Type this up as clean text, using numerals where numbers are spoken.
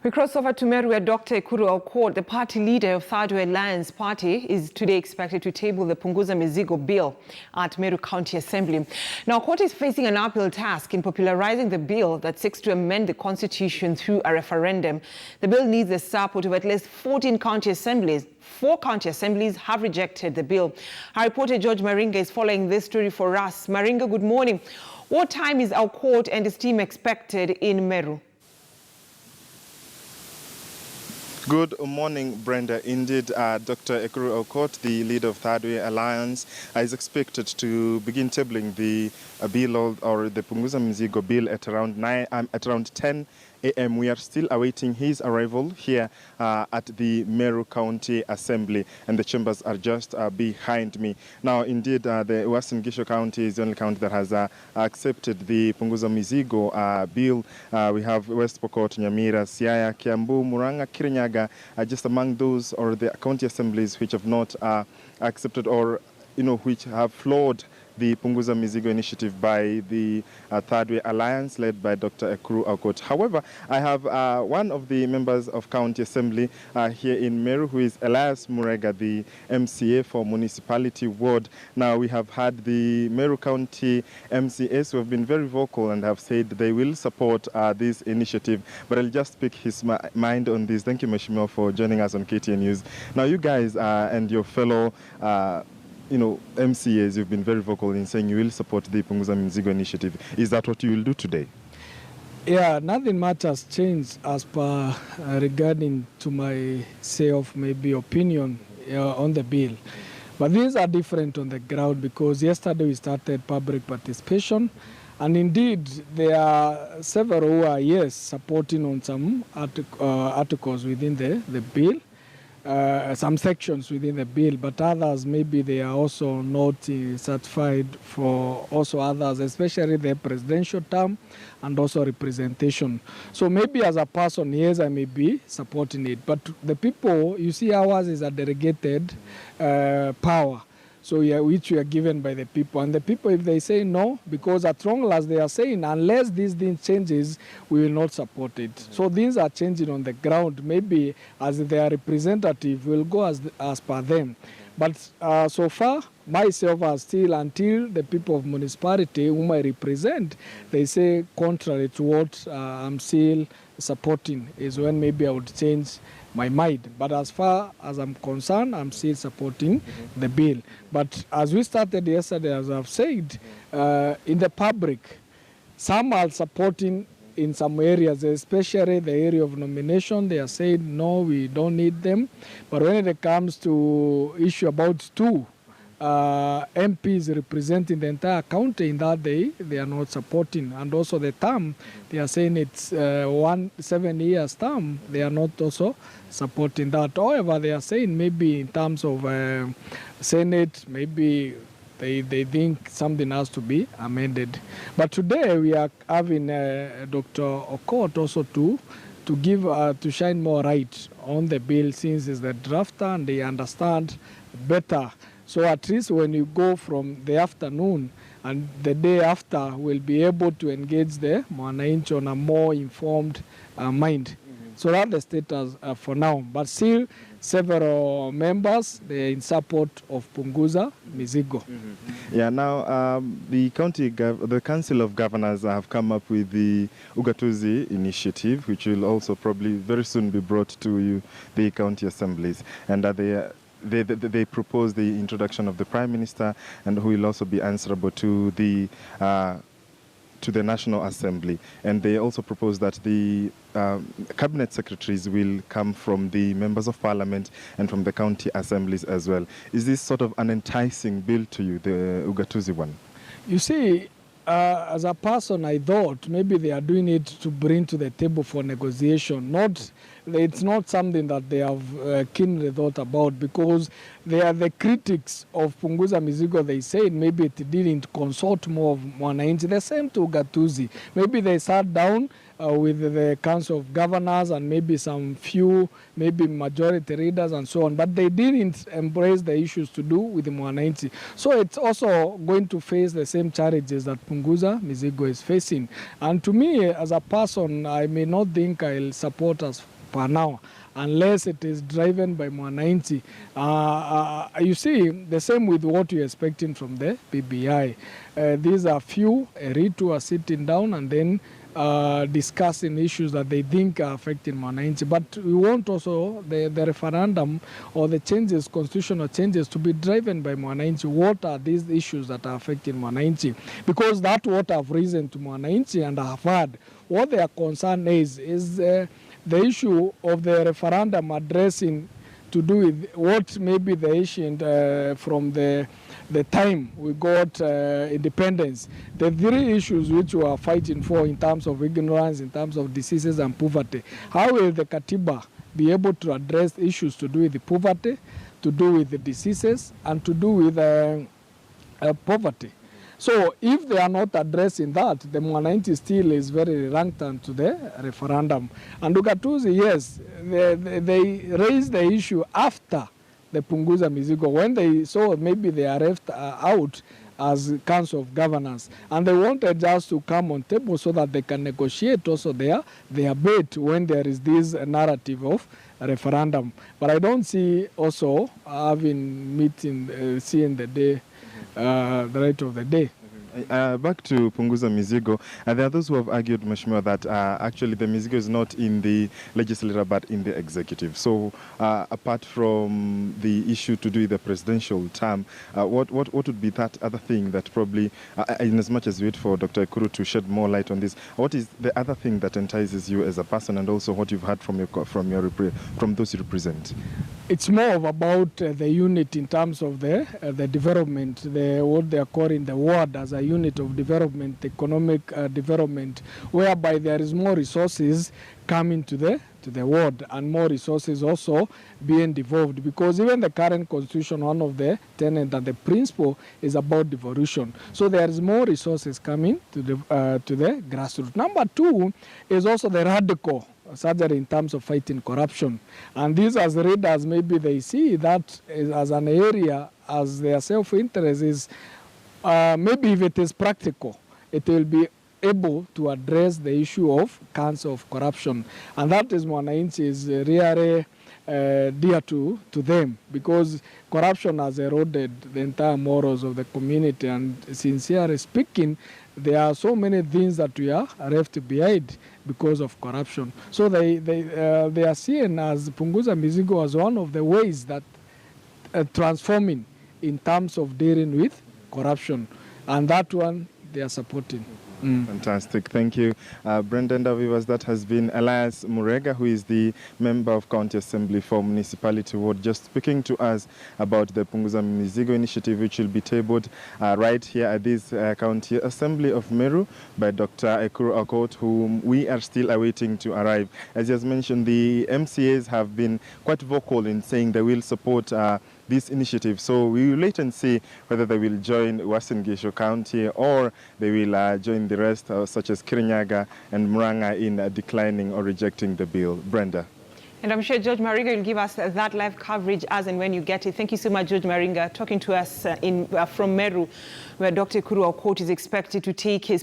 We cross over to Meru, where Dr. Ekuru Aukot, the party leader of Third Way Alliance Party, is today expected to table the PUNGUZA MZIGO bill at Meru County Assembly. Now, Aukot is facing an uphill task in popularizing the bill that seeks to amend the constitution through a referendum. The bill needs the support of at least 14 county assemblies. 4 county assemblies have rejected the bill. Our reporter George Maringa is following this story for us. Maringa, good morning. What time is Aukot and his team expected in Meru? Good morning, Brenda. Indeed, Dr. Ekuru Aukot, the leader of Third Way Alliance, is expected to begin tabling the bill or the PUNGUZA MZIGO bill at around 10 a.m. We are still awaiting his arrival here at the Meru County Assembly, and the chambers are just behind me. Now, indeed, the Western Gisho County is the only county that has accepted the PUNGUZA MZIGO bill. We have West Pokot, Nyamira, Siaya, Kiambu, Muranga, Kirinyaga, just among those or the county assemblies which have not accepted or which have flawed the PUNGUZA MZIGO initiative by the Third Way Alliance led by Dr. Ekuru Aukot. However, I have one of the members of County Assembly here in Meru, who is Elias Murega, the MCA for Municipality Ward. Now, we have had the Meru County MCAs who have been very vocal and have said they will support this initiative, but I'll just speak his mind on this. Thank you, Mheshimiwa, for joining us on KTN News. Now, you guys and your fellow MCAs, you've been very vocal in saying you will support the PUNGUZA MZIGO initiative. Is that what you will do today? Yeah, nothing much has changed as per regarding to my say of maybe opinion on the bill. But these are different on the ground because yesterday we started public participation, and indeed there are several who are, yes, supporting on some articles within the bill. Some sections within the bill, but others maybe they are also not certified for also others, especially the presidential term and also representation. So maybe as a person, yes, I may be supporting it, but the people, you see, ours is a delegated power. So yeah, which we are given by the people. And the people, if they say no, because as long as they are saying, unless this thing changes, we will not support it. So things are changing on the ground. Maybe as their representative, will go as per them. But so far, myself are still, until the people of municipality whom I represent, they say contrary to what I'm still supporting, is when maybe I would change my mind. But as far as I'm concerned, I'm still supporting the bill. But as we started yesterday, as I've said, in the public, some are supporting in some areas, especially the area of nomination. They are saying, no, we don't need them. But when it comes to issue about 2 MPs representing the entire county, in that they are not supporting. And also the term, they are saying it's 7 years term, they are not also supporting that. However, they are saying maybe in terms of Senate, maybe they think something has to be amended. But today we are having Dr. Aukot also to give to shine more light on the bill, since he's the drafter and they understand better. So at least when you go from the afternoon and the day after, we'll be able to engage the mwananchi on a more informed mind. So that's the status for now. But still, several members, they're in support of PUNGUZA MZIGO. Yeah, now the Council of Governors have come up with the Ugatuzi initiative, which will also probably very soon be brought to the county assemblies. And they propose the introduction of the Prime Minister, and who will also be answerable to the National Assembly. And they also propose that the cabinet secretaries will come from the members of parliament and from the county assemblies as well. Is this sort of an enticing bill to you, the Ugatuzi one? You see, as a person, I thought maybe they are doing it to bring to the table for negotiation. It's not something that they have keenly thought about, because they are the critics of PUNGUZA MZIGO. They said maybe it didn't consult more of mwananchi. The same to Ugatuzi. Maybe they sat down with the Council of Governors and maybe some few, maybe majority leaders and so on, but they didn't embrace the issues to do with the mwananchi. So it's also going to face the same challenges that PUNGUZA MZIGO is facing. And to me, as a person, I may not think I'll support as per hour, unless it is driven by mwananchi. You see, the same with what you're expecting from the PBI. These are few, Eritu are sitting down and then discussing issues that they think are affecting mwananchi. But we want also the referendum or the changes, constitutional changes, to be driven by mwananchi. What are these issues that are affecting mwananchi? Because that's what I've risen to mwananchi and I have heard what their concern is the issue of the referendum addressing to do with what may be the issue from the time we got independence. The three issues which we are fighting for in terms of ignorance, in terms of diseases and poverty. How will the Katiba be able to address issues to do with the poverty, to do with the diseases, and to do with poverty? So if they are not addressing that, the mwananchi still is very reluctant to the referendum. And Ugatuzi, yes, they raised the issue after the Punguza Mzigo, when they saw maybe they are left out as Council of Governors. And they wanted just to come on table so that they can negotiate also their bid when there is this narrative of referendum. But I don't see also having meeting, seeing the day, the right of the day. Back to Punguza Mzigo, there are those who have argued, Mheshimiwa, that actually the Mzigo is not in the legislature but in the executive. So apart from the issue to do with the presidential term, what would be that other thing that probably, in as much as we wait for Dr. Ekuru to shed more light on this, what is the other thing that entices you as a person and also what you've heard from those you represent? It's more about the unit in terms of the development, what they are calling the ward as a unit of development, economic development, whereby there is more resources coming to the ward and more resources also being devolved. Because even the current constitution, one of the tenets and the principle is about devolution. So there is more resources coming to the grassroots. Number two is also the radical surgery in terms of fighting corruption. And these as readers, maybe they see that as an area, as their self-interest is, maybe if it is practical, it will be able to address the issue of cancer of corruption. And that is mwananchi is really dear to them, because corruption has eroded the entire morals of the community. And sincerely speaking, there are so many things that we are left behind because of corruption. So they are seen as Punguza Mzigo as one of the ways that transforming in terms of dealing with corruption. And that one they are supporting. Fantastic. Thank you. Brenda and viewers, that has been Elias Murega, who is the member of County Assembly for Municipality Ward, just speaking to us about the Punguza Mzigo initiative, which will be tabled right here at this County Assembly of Meru by Dr. Ekuru Aukot, whom we are still awaiting to arrive. As he has mentioned, the MCAs have been quite vocal in saying they will support this initiative. So we will wait and see whether they will join Uasin Gishu County or they will join the rest, such as Kirinyaga and Muranga, in declining or rejecting the bill. Brenda. And I'm sure George Maringa will give us that live coverage as and when you get it. Thank you so much, George Maringa, talking to us from Meru, where Dr. Ekuru Aukot is expected to take his